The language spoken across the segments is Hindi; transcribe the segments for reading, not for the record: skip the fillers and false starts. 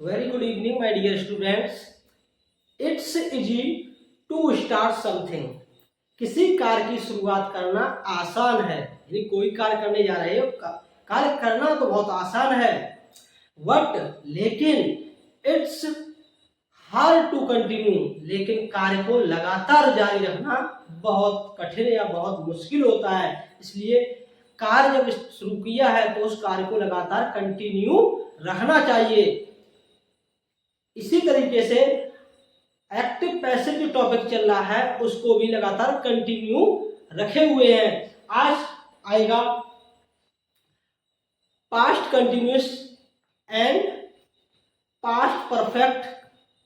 Very good evening, my dear students. It's easy to start something. किसी कार्य की शुरुआत करना आसान है, यानी कोई कार्य करने जा रहे हो, कार्य करना तो बहुत आसान है, बट लेकिन इट्स हार्ड टू कंटिन्यू, लेकिन कार्य को लगातार जारी रखना बहुत कठिन या बहुत मुश्किल होता है। इसलिए कार्य जब शुरू किया है तो उस कार्य को लगातार कंटिन्यू रखना चाहिए। इसी तरीके से एक्टिव पैसिव जो टॉपिक चल रहा है उसको भी लगातार कंटिन्यू रखे हुए हैं। आज आएगा past continuous and past perfect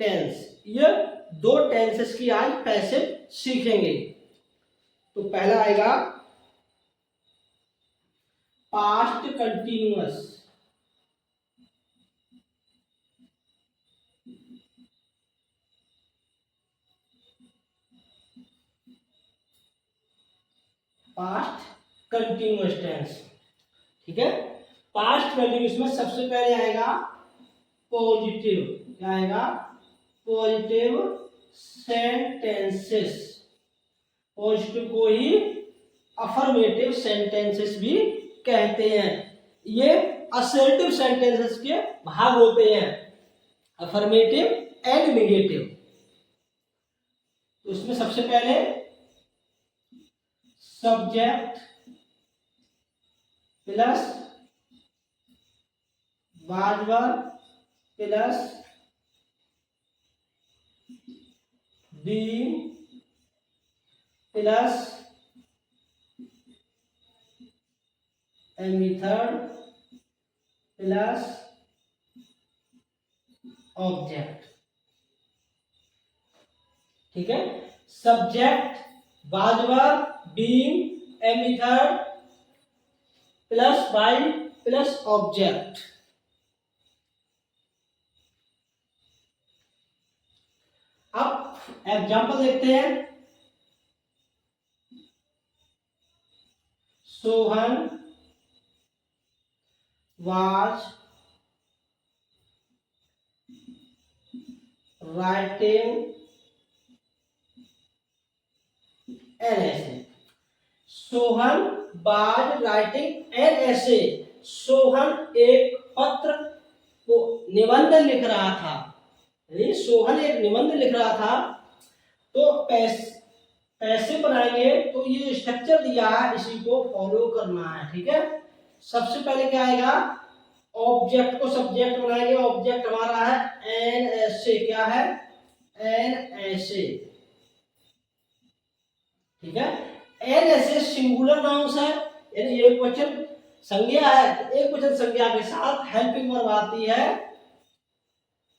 tense. ये दो टेंसेस की आज पैसिव सीखेंगे। तो पहला आएगा past continuous. Past continuous tense, ठीक है। पास्ट कंटिन्यूअस में सबसे पहले आएगा पॉजिटिव। क्या आएगा? Positive sentences. पॉजिटिव को ही अफर्मेटिव सेंटेंसेस भी कहते हैं। ये असर्टिव सेंटेंसेस के भाग होते हैं, अफर्मेटिव एंड नेगेटिव। तो इसमें सबसे पहले subject plus वाजवर plus being plus method plus object, ठीक है। Subject, was were, being, method plus by plus object. अब एग्जाम्पल देखते हैं। Sohan was writing an essay. Sohan was writing an essay. Sohan एक पत्र को निबंध लिख रहा था, यानी सोहन एक निबंध लिख रहा था। तो पैसे बनाएंगे तो ये स्ट्रक्चर दिया है, इसी को फॉलो करना है, ठीक है। सबसे पहले क्या आएगा? ऑब्जेक्ट को सब्जेक्ट बनाएंगे। ऑब्जेक्ट हमारा है एन एसे। क्या है? एन एसे, ठीक है। एन एसे सिंगुलर नाउंस है, यानी एक वचन संज्ञा है। एक वचन संज्ञा के साथ हेल्पिंग वर्ब आती है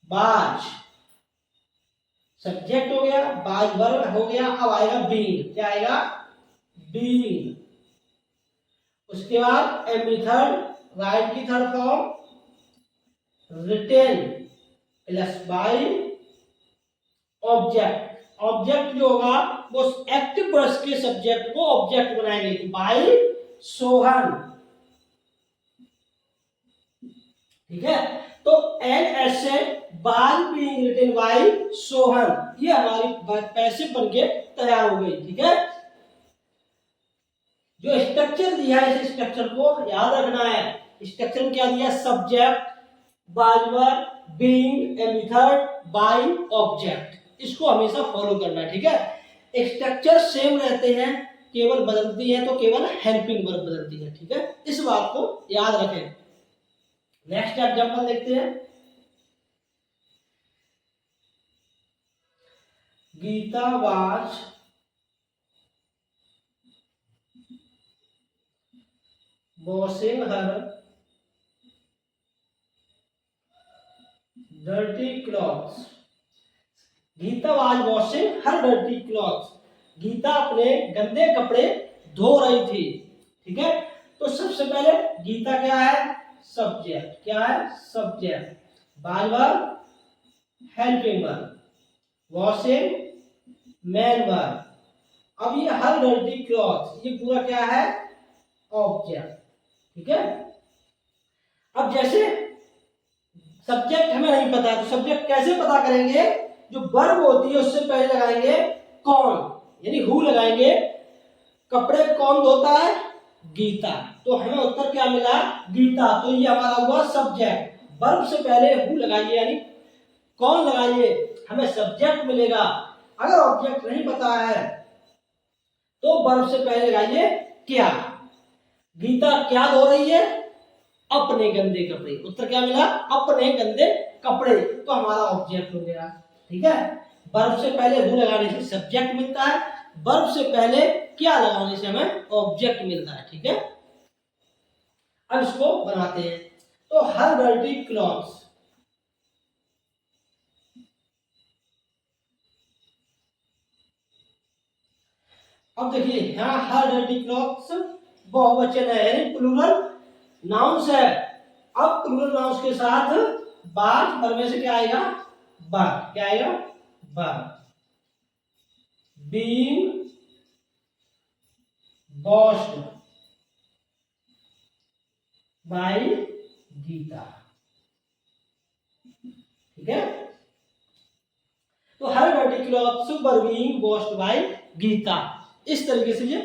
बाज। सब्जेक्ट हो गया, बाज वर्ब हो गया। अब आएगा बीइंग। क्या आएगा? बीइंग। उसके बाद ए मेथड, राइट की third form written plus by object. Object जो होगा वो एक्टिव वर्ड्स के सब्जेक्ट को ऑब्जेक्ट बनाएंगे, बाई सोहन, ठीक है। तो an essay by being written by Sohan, ये हमारी पैसिव बनके तैयार हो गई, ठीक है। जो स्ट्रक्चर दिया है इस स्ट्रक्चर को याद रखना है। स्ट्रक्चर में क्या दिया? Subject, was were, being, a method, by, object. इसको हमेशा फॉलो करना है, ठीक है। स्ट्रक्चर सेम रहते हैं, केवल बदलती है तो केवल हेल्पिंग वर्ब बदलती है, ठीक है। इस बात को याद रखें। नेक्स्ट एग्जांपल देखते हैं। Gita was washing her dirty clothes. Gita was washing her dirty clothes. Gita अपने गंदे कपड़े धो रही थी, ठीक है। तो सबसे पहले गीता क्या है? सब्जेक्ट। क्या है? Subject. Verb helping verb, washing man verb. अब ये हर डर्टी क्लॉथ, ये पूरा क्या है? ऑब्जेक्ट, ठीक है। अब जैसे सब्जेक्ट हमें नहीं पता है, तो सब्जेक्ट कैसे पता करेंगे? जो वर्ब होती है उससे पहले लगाएंगे कौन, यानी हु लगाएंगे। कपड़े कौन धोता है? गीता। तो हमें उत्तर क्या मिला? गीता। तो ये हमारा हुआ सब्जेक्ट। वर्ब से पहले हु लगाइए यानी कौन लगाइए, हमें सब्जेक्ट मिलेगा। अगर ऑब्जेक्ट नहीं पता है तो वर्ब से पहले लगाइए क्या। गीता क्या धो रही है? अपने गंदे कपड़े। उत्तर क्या मिला? अपने गंदे कपड़े। तो हमारा ऑब्जेक्ट हो गया। ठीक है, वर्ब से पहले हु लगाने से सब्जेक्ट मिलता है, वर्ब से पहले क्या लगाने से हमें ऑब्जेक्ट मिलता है। ठीक है, अब इसको बनाते हैं। तो हर डर्टी क्लॉथ्स, अब देखिए यहाँ हर डर्टी क्लॉथ्स बहुवचन है यानी प्लूरल नाउन्स है। अब प्लूरल नाउन्स के साथ बात वर्ब में से क्या आएगा? बात। क्या आएगा? बात। Being washed by Gita. ठीक है, तो हर dirty clothes were being washed by Gita. इस तरीके से ये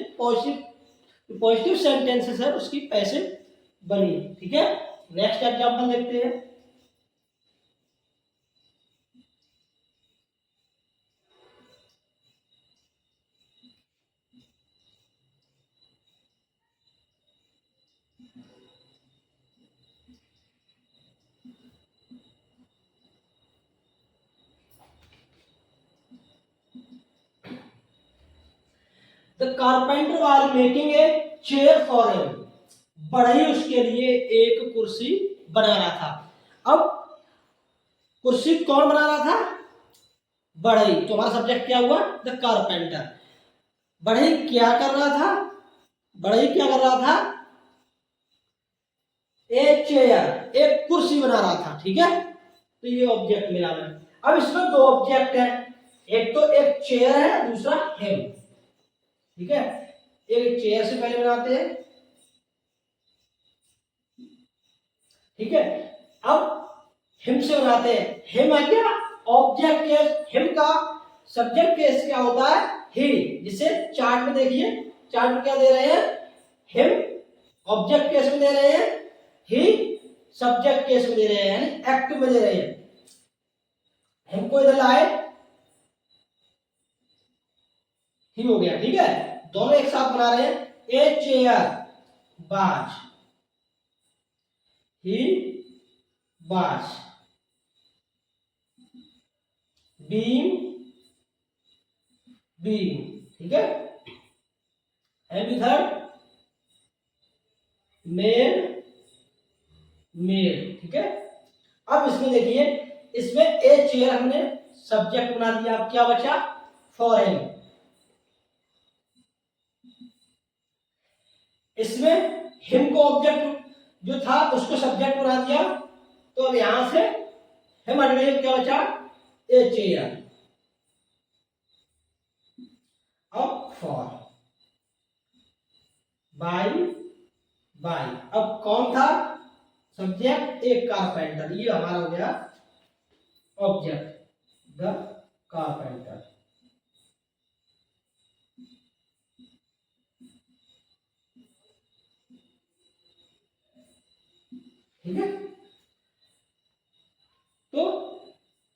पॉजिटिव सेंटेंसेस है उसकी पैसे बनी। ठीक है, नेक्स्ट एग्जांपल देखते हैं। The carpenter was making a chair for him. बढ़ई उसके लिए एक कुर्सी बना रहा था। अब कुर्सी कौन बना रहा था? बढ़ई। तो हमारा सब्जेक्ट क्या हुआ? The carpenter. बढ़ई क्या कर रहा था? बढ़ई क्या कर रहा था? एक चेयर, एक कुर्सी बना रहा था। ठीक है, तो ये ऑब्जेक्ट मिला हमें। अब इसमें दो ऑब्जेक्ट है, एक तो एक चेयर है, दूसरा हिम। ठीक है, एक चेयर से पहले बनाते हैं। ठीक है, अब हिम से बनाते हैं। हिम है क्या? Object case. हिम का सब्जेक्ट केस क्या होता है? ही। जिसे चार्ट में देखिए, चार्ट में क्या दे रहे हैं? हिम ऑब्जेक्ट केस में दे रहे हैं, ही सब्जेक्ट केस में दे रहे हैं, यानी एक्ट में दे रहे हैं। हिम को इधर लाए, ही हो गया। ठीक है, दोनों एक साथ बना रहे हैं। ए चेयर बाज, ही बाज। Beam beam. ठीक है, एंड इधर मेड मेड। ठीक है, अब इसमें देखिए, इसमें ए चेयर हमने सब्जेक्ट बना दिया। अब क्या बचा? For him. इसमें हिम को ऑब्जेक्ट जो था उसको सब्जेक्ट बना दिया। तो अब यहां से हिम हट गई, क्या बचा? A chair. अब फॉर बाय बाय। अब कौन था सब्जेक्ट? एक कारपेंटर। ये हमारा हो गया ऑब्जेक्ट, द कारपेंटर। ठीक है, तो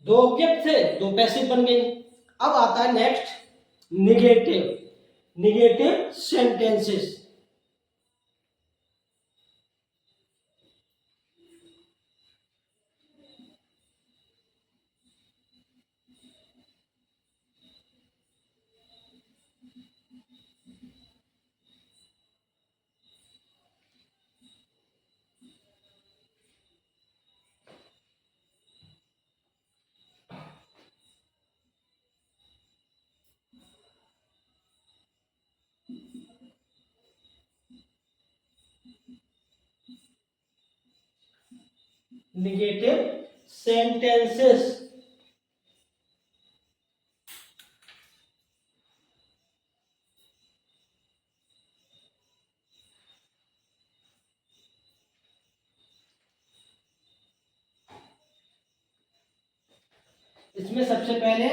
दो ऑब्जेक्ट थे, दो पैसिव बन गई। अब आता है next negative, negative sentences. Negative sentences. इसमें सबसे पहले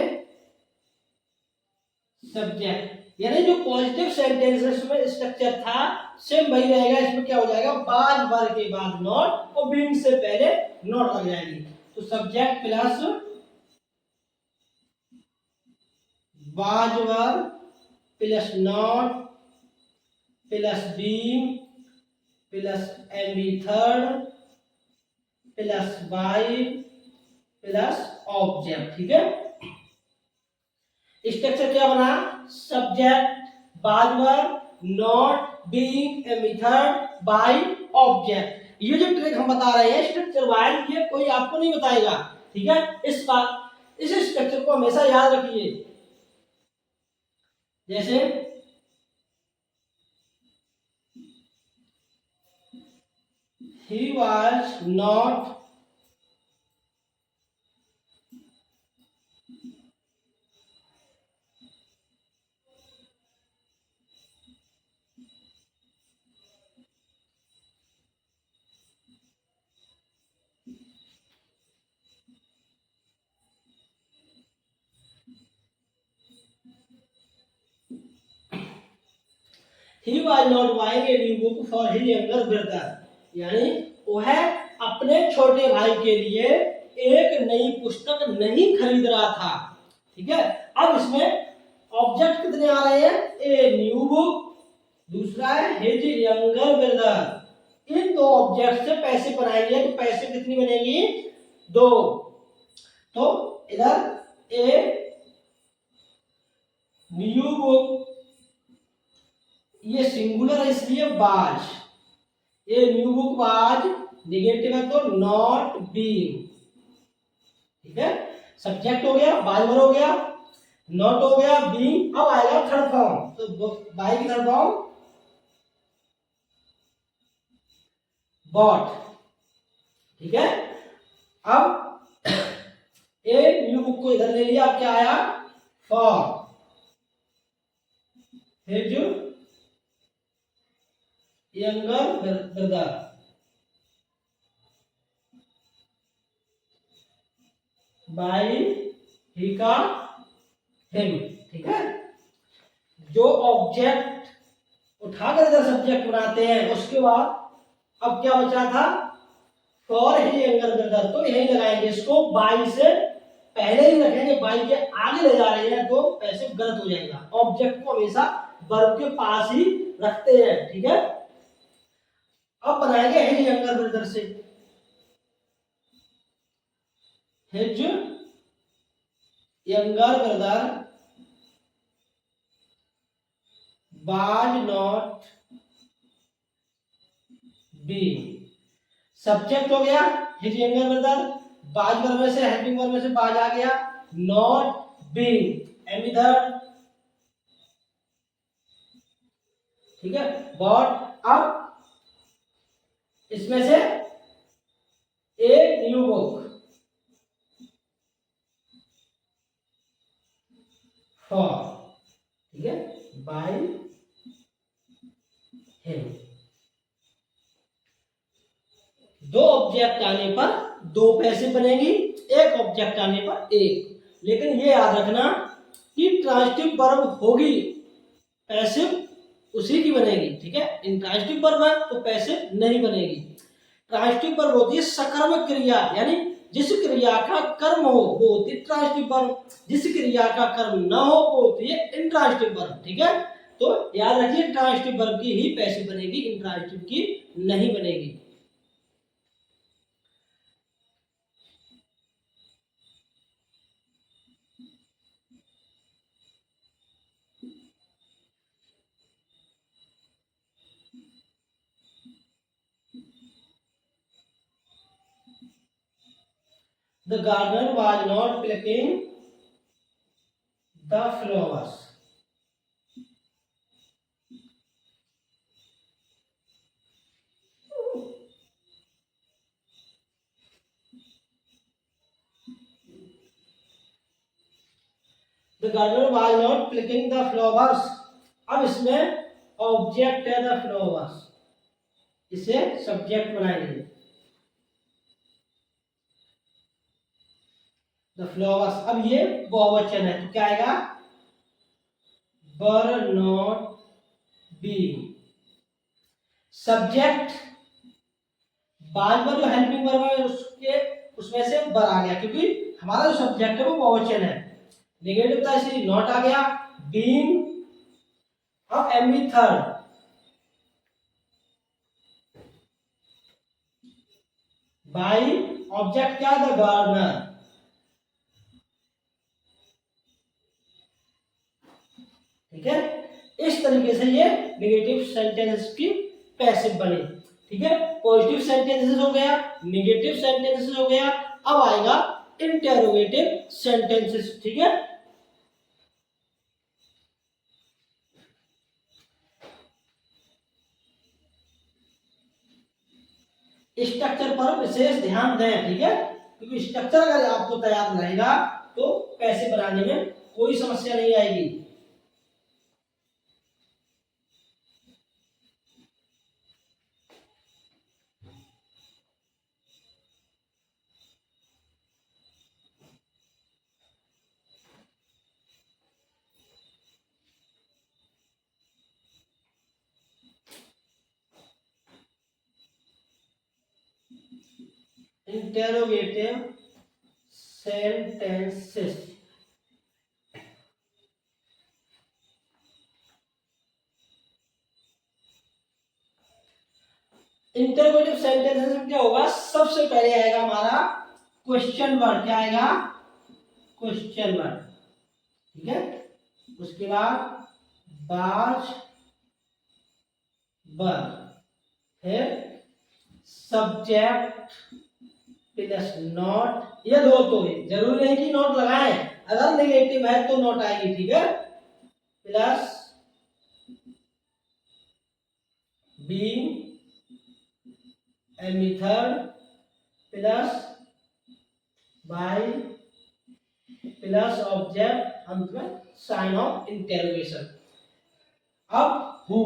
सब्जेक्ट, यानी जो पॉजिटिव सेंटेंसेस में स्ट्रक्चर था सेम वही रहेगा। इसमें क्या हो जाएगा, बाज वर्ब के बाद नॉट और बीइंग से पहले नॉट लग जाएगी। तो सब्जेक्ट प्लस बाज verb plus not plus being plus MB third plus by plus object. ठीक है, स्ट्रक्चर क्या बना, सब्जेक्ट बाज verb not being a method by object. ये जो ट्रिक हम बता रहे हैं स्ट्रक्चर वाइज, ये कोई आपको नहीं बताएगा। ठीक है, इस स्ट्रक्चर को हमेशा याद रखिए। जैसे he was not he was not buying a new book for his younger brother, यानी वह अपने छोटे भाई के लिए एक नई पुस्तक नहीं खरीद रहा था। ठीक है, अब इसमें ऑब्जेक्ट कितने आ रहे हैं, ए न्यू बुक, दूसरा है हिज यंगर ब्रदर। इन दो ऑब्जेक्ट से पैसे बनाएंगे तो पैसे कितनी बनेगी, दो। तो इधर ए न्यू बुक, ये सिंगुलर है इसलिए बाज, ये न्यू बुक बाज नेगेटिव है तो नॉट बीइंग। ठीक है, सब्जेक्ट हो गया, बाज वर्ब हो गया, नॉट हो गया, बीइंग। अब आएगा थर्ड फॉर्म, तो बाय की थर्ड फॉर्म बॉट। ठीक है, अब ए न्यू बुक को इधर ले लिया, अब क्या आया, for his younger brother. By he का हिम। ठीक है, जो ऑब्जेक्ट उठाकर इधर सब्जेक्ट बनाते हैं उसके बाद अब क्या बचा था, फॉर ही यंगर ब्रदर, तो यही लगाएंगे इसको, बाई से पहले ही रखेंगे, बाई के आगे ले जा रहे हैं तो ऐसे गलत हो जाएगा। ऑब्जेक्ट को हमेशा वर्ब के पास ही रखते हैं। ठीक है, अब बनाएंगे हिज यंगर ब्रदर से, his younger brother was not being. Subject हो गया हिज यंगर ब्रदर, बाज वर्ब में से हेल्पिंग वर्ब में से बाज आ गया, नॉट बीइंग एम इधर। ठीक है, बॉट। अब इसमें से ए न्यू बुक फॉर, ठीक है, बाय हिम। दो ऑब्जेक्ट आने पर दो पैसे बनेगी, एक ऑब्जेक्ट आने पर एक। लेकिन ये याद रखना कि ट्रांजिटिव वर्ब होगी, पैसिव उसी की बनेगी। ठीक है, इंट्रांजिटिव वर्ब है तो पैसिव नहीं बनेगी। ट्रांजिटिव वर्ब होती है सकर्मक क्रिया, यानी जिस क्रिया का कर्म हो वो होती है ट्रांजिटिव वर्ब, जिस क्रिया का कर्म न हो वो होती है इंट्रांजिटिव वर्ब। ठीक है, तो याद रखिए ट्रांजिटिव वर्ब की ही पैसिव बनेगी, इंट्रांजिटिव की नहीं बनेगी। The gardener was not plucking the flowers. The gardener was not plucking the flowers. अब इसमें ऑब्जेक्ट है द फ्लावर्स, इसे सब्जेक्ट बनाएंगे। The flowers. अब ये बहुवचन है तो क्या आएगा, वर नॉट बीइंग। सब्जेक्ट बाद में जो हेल्पिंग वर्ब है उसके उसमें से बर आ गया, क्योंकि हमारा जो सब्जेक्ट है वो बहुवचन है। नेगेटिव था इसलिए नॉट आ गया, बीइंग। अब M B third, by object क्या, द गार्डनर। ठीक है, इस तरीके से ये नेगेटिव सेंटेंस की पैसिव बनी। ठीक है, पॉजिटिव सेंटेंसेस हो गया, नेगेटिव सेंटेंसेस हो गया, अब आएगा इंटेरोगेटिव सेंटेंसेस। ठीक है, स्ट्रक्चर पर विशेष ध्यान दें। ठीक है, क्योंकि स्ट्रक्चर अगर आपको तैयार रहेगा तो पैसे बनाने में कोई समस्या नहीं आएगी। Interrogative sentences. इंटरोगेटिव सेंटेंसेस में क्या होगा, सबसे पहले आएगा हमारा क्वेश्चन वर्ड। क्या आएगा, क्वेश्चन वर्ड। ठीक है, उसके बाद बाज वर्ब, फिर सब्जेक्ट प्लस नॉट। ये दो तो है, जरूरी नहीं कि नॉट लगाएं, अगर नेगेटिव है तो नॉट आएगी। ठीक है, plus being method plus by plus object, अंत में साइन ऑफ इंटेरोगेशन। अब हु,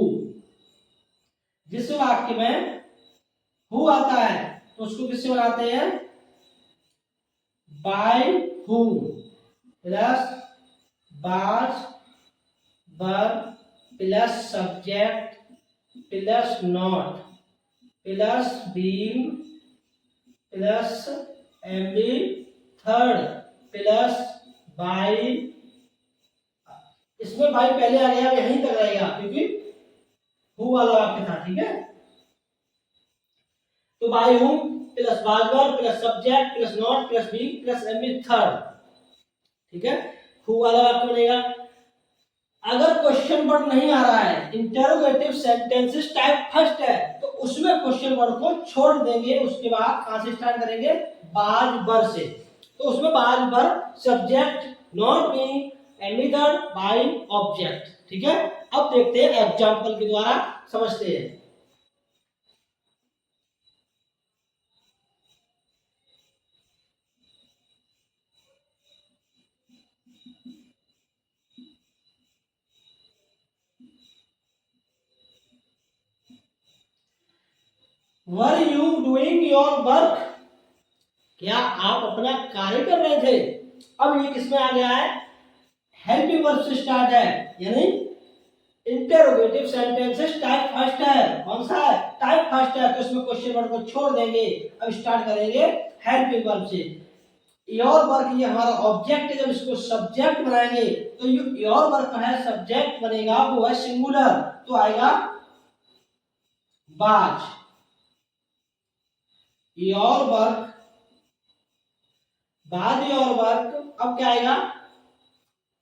जिस वाक्य में हु आता है तो उसको किससे बनाते हैं, बाय हु प्लस बाज verb plus subject plus not plus being plus MB third plus by. इसमें बाय पहले आ गया, यहीं तक रहेगा क्योंकि हु वाला वाक्य था। ठीक है, तो बाय हु प्लस बाजवर plus subject plus not plus being plus MB third. ठीक है, हु वाला वाक्य बनेगा। अगर क्वेश्चन वर्ड नहीं आ रहा है, इंटरोगेटिव सेंटेंसेस टाइप फर्स्ट है, तो उसमें क्वेश्चन वर्ड को छोड़ देंगे, उसके बाद कहां से स्टार्ट करेंगे, बाज वर्ब से। तो उसमें बाज verb subject not being any third by object. ठीक है, अब देखते हैं एग्जांपल के द्वारा समझते हैं। Were you doing your work, क्या आप अपना कार्य कर रहे थे। अब ये किसमें आ गया है, हेल्पिंग वर्ब से स्टार्ट है, यानी इंटरोगेटिव सेंटेंसेस टाइप फर्स्ट है। कौन सा है, टाइप फर्स्ट है, तो इसमें क्वेश्चन वर्ड को छोड़ देंगे, अब स्टार्ट करेंगे हेल्पिंग वर्ब से। योर वर्क ये हमारा ऑब्जेक्ट है, जब इसको सब्जेक्ट बनाएंगे तो योर वर्क है सब्जेक्ट बनेगा, वो है सिंगुलर, तो आएगा बाज। योर वर्क, बाज योर वर्क। अब क्या आएगा,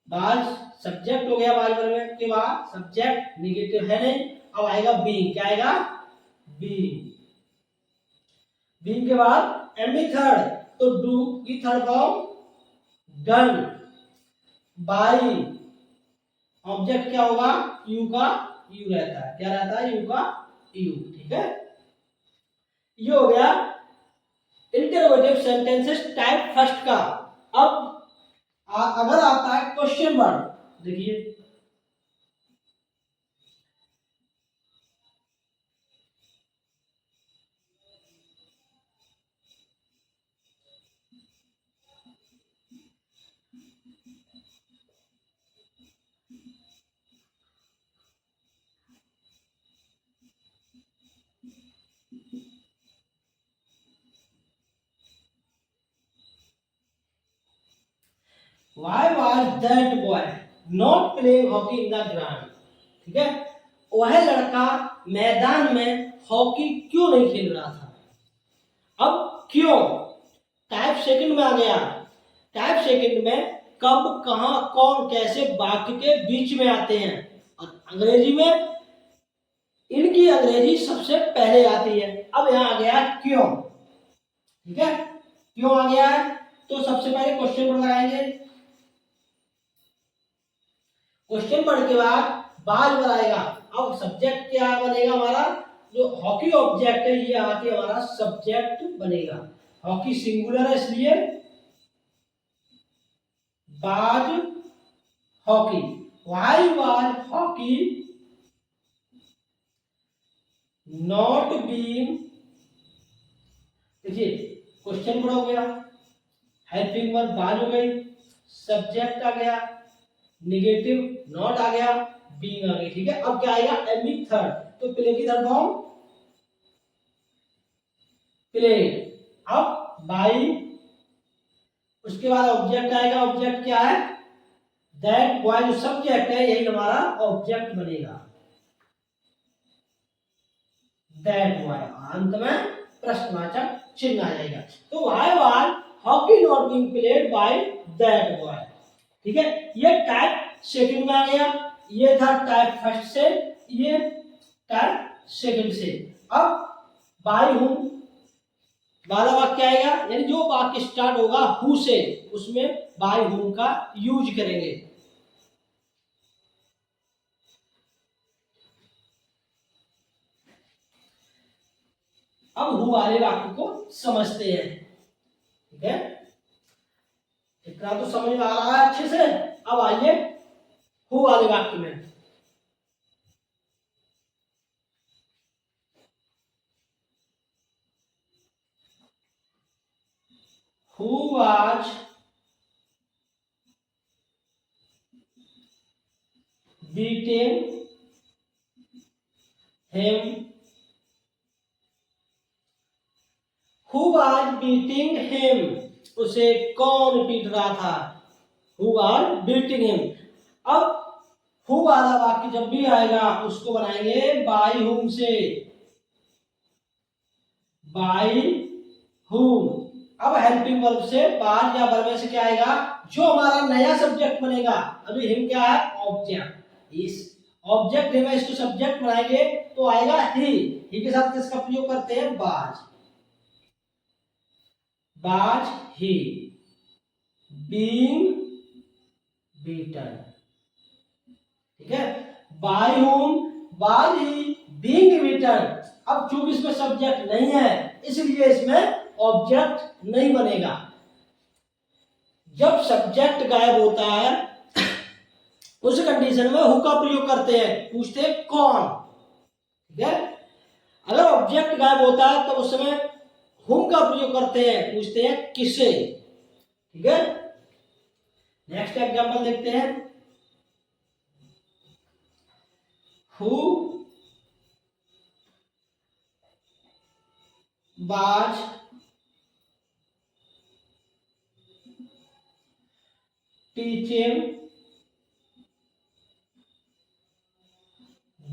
बाज सब्जेक्ट हो गया, बाज वर्ब के बाद सब्जेक्ट नेगेटिव है नहीं, अब आएगा बीइंग। क्या आएगा, बीइंग। बीइंग के बाद एमडी थर्ड, तो डू की third form done. By object क्या होगा, यू का यू रहता है, क्या रहता है, यू का यू। ठीक है, ये हो गया इंटरोगेटिव सेंटेंसेस टाइप फर्स्ट का। अब अगर आता है क्वेश्चन वर्ड, देखिए why was that boy not playing hockey in the ground, ठीक है, वह लड़का मैदान में हॉकी क्यों नहीं खेल रहा था। अब क्यों टाइप सेकंड में आ गया। टाइप सेकंड में कब, कहां, कौन, कैसे वाक्य के बीच में आते हैं, और अंग्रेजी में इनकी अंग्रेजी सबसे पहले आती है। अब यहां आ गया क्यों, ठीक है, क्यों आ गया है, तो सबसे पहले क्वेश्चन वर्ड लगाएंगे। क्वेश्चन वर्ड के बाद बाज बनाएगा। अब सब्जेक्ट क्या बनेगा हमारा, जो हॉकी ऑब्जेक्ट है ये आके हमारा सब्जेक्ट बनेगा। हॉकी सिंगुलर है इसलिए बाज hockey, why was hockey not being, देखिए क्वेश्चन वर्ड हो गया, हेल्पिंग वर्ब बाज हो गई, सब्जेक्ट आ गया, निगेटिव नॉट आ गया, बीइंग आ गई, ठीक है। अब क्या आएगा, एमी थर्ड, तो प्ले की थर्ड फॉर्म प्ले। अब बाई, उसके बाद ऑब्जेक्ट आएगा, ऑब्जेक्ट क्या है, दैट बॉय, जो सब्जेक्ट है यही हमारा ऑब्जेक्ट बनेगा, दैट बॉय, अंत में प्रश्नवाचक चिन्ह आ जाएगा। तो why was hockey not being played by that boy, ठीक है। ये टाइप सेकंड में आ गया, ये था टाइप फर्स्ट से, ये टाइप सेकंड से। अब बाय हूं वाला वाक्य आएगा, यानी जो वाक्य स्टार्ट होगा हु से, उसमें बाय हूम का यूज करेंगे। अब हु वाले वाक्य को समझते हैं, ठीक है, इतना तो समझ में आ रहा है अच्छे से। अब आइए हु वाले वाक्य में। Who was beating him, who was beating him, उसे कौन पीट रहा था, हु वाज बीटिंग हिम। अब हु वाला वाक्य जब भी आएगा उसको बनाएंगे बाय हुम से, बाय हुम। अब हेल्पिंग वर्ब से बाज या वर्ब से क्या आएगा, जो हमारा नया सब्जेक्ट बनेगा, अभी हिम क्या है, ऑब्जेक्ट, इस ऑब्जेक्ट है, इसको सब्जेक्ट बनाएंगे तो आएगा ही के साथ किसका प्रयोग करते हैं, बाज, बाज ही, बीइंग बीटन, ठीक है, बाय हुम बाज ही बीइंग बीटन। अब चूंकि इसमें सब्जेक्ट नहीं है इसलिए इसमें ऑब्जेक्ट नहीं बनेगा। जब सब्जेक्ट गायब होता है उस कंडीशन में हु का प्रयोग करते हैं, पूछते हैं कौन, ठीक है। अगर ऑब्जेक्ट गायब होता है तो उस समय हुम का प्रयोग करते हैं, पूछते हैं किसे, ठीक है। नेक्स्ट एग्जांपल देखते हैं, who was teaching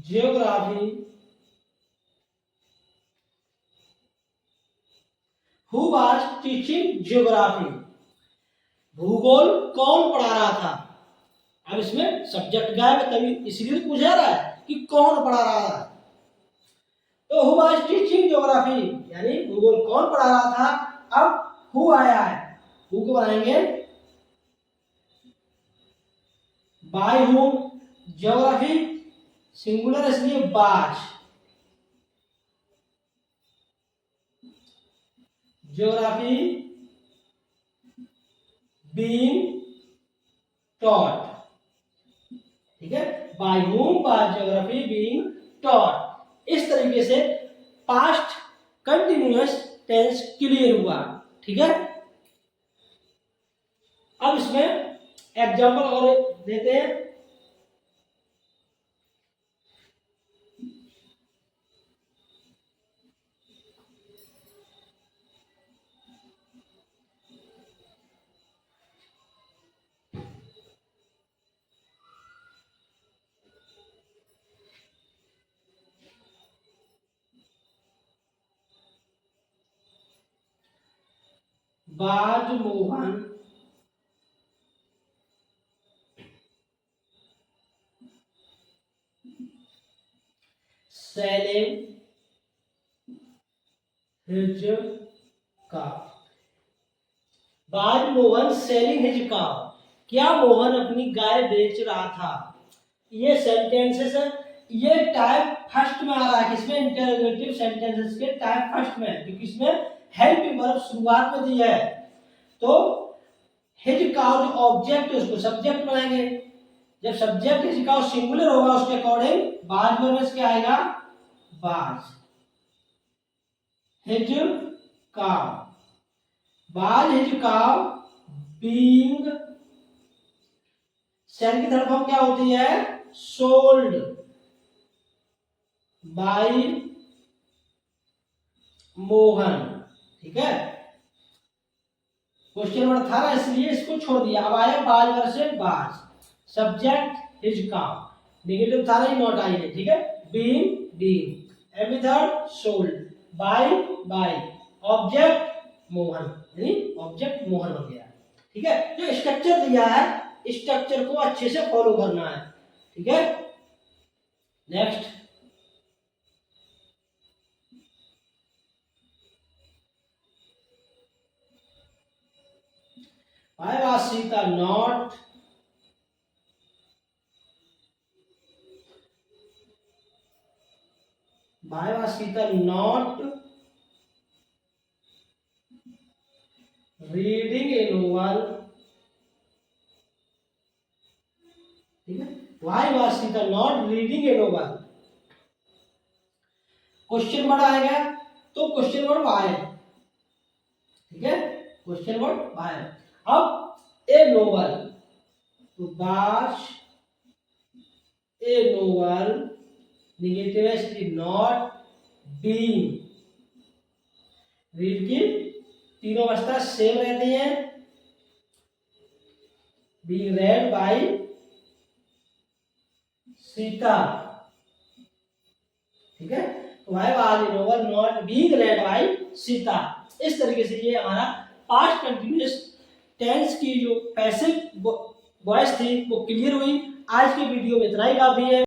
geography, who was teaching geography, भूगोल कौन पढ़ा रहा था। अब इसमें सब्जेक्ट गायब है तभी इसलिए तो पूछा जा रहा है कि कौन पढ़ा रहा था, तो हु वाज टीचिंग जियोग्राफी यानी भूगोल कौन पढ़ा रहा था। अब हु आया है, हु को बनाएंगे बाय हुम, जियोग्राफी सिंगुलर इसलिए बाज, जियोग्राफी बीइंग टॉट, ठीक है, by whom bye geography being taught. इस तरीके से पास्ट कंटिन्यूअस टेंस क्लियर हुआ, ठीक है। अब इसमें एग्जांपल और देते हैं, Bajmohan selling his cow। Bajmohan selling his cow, क्या मोहन अपनी गाय बेच रहा था। ये सेंटेंसेस है, ये टाइप फर्स्ट में आ रहा है, किसमें, इंटरोगेटिव सेंटेंसेस के टाइप फर्स्ट में, क्योंकि इसमें हेल्पिंग वर्ब शुरुआत में दिया है। तो हिज काउ जो ऑब्जेक्ट है उसको सब्जेक्ट बनाएंगे, जब सब्जेक्ट हिज काउ सिंगुलर होगा उसके अकॉर्डिंग बाज वर्ब में क्या आएगा, बाज। हिज काउ, बाज हिज काउ बीइंग, सेल की थर्ड फॉर्म क्या होती है, सोल्ड बाय मोहन। ठीक है, क्वेश्चन नंबर था ना, इसलिए इसको छोड़ दिया। अब आया बाज वर्सेस बाज, सब्जेक्ट हिज काउ, नेगेटिव था नहीं, नॉट आई है। ठीक है, being being, M third sold, by object Mohan, यानी ऑब्जेक्ट मोहन हो गया। ठीक है, जो स्ट्रक्चर दिया है स्ट्रक्चर को अच्छे से फॉलो करना है। ठीक है, next, why was Sita not reading a novel। ठीक है, why was Sita not reading a novel। Question word आएगा तो क्वेश्चन वर्ड वाई। ठीक है, क्वेश्चन वर्ड वाई। अब ए नोवेल, तो वाज ए नोवेल, नेगेटिव है नॉट बीइंग, रीड की तीनों अवस्था सेम रहती हैं, बीइंग रेड बाय सीता। ठीक है, why was a novel not being read by Sita. इस तरीके से ये हमारा पास्ट कंटिन्यूअस टेंस की जो पैसिव वॉइस थी वो क्लियर हुई। आज की वीडियो में इतना ही काफी है।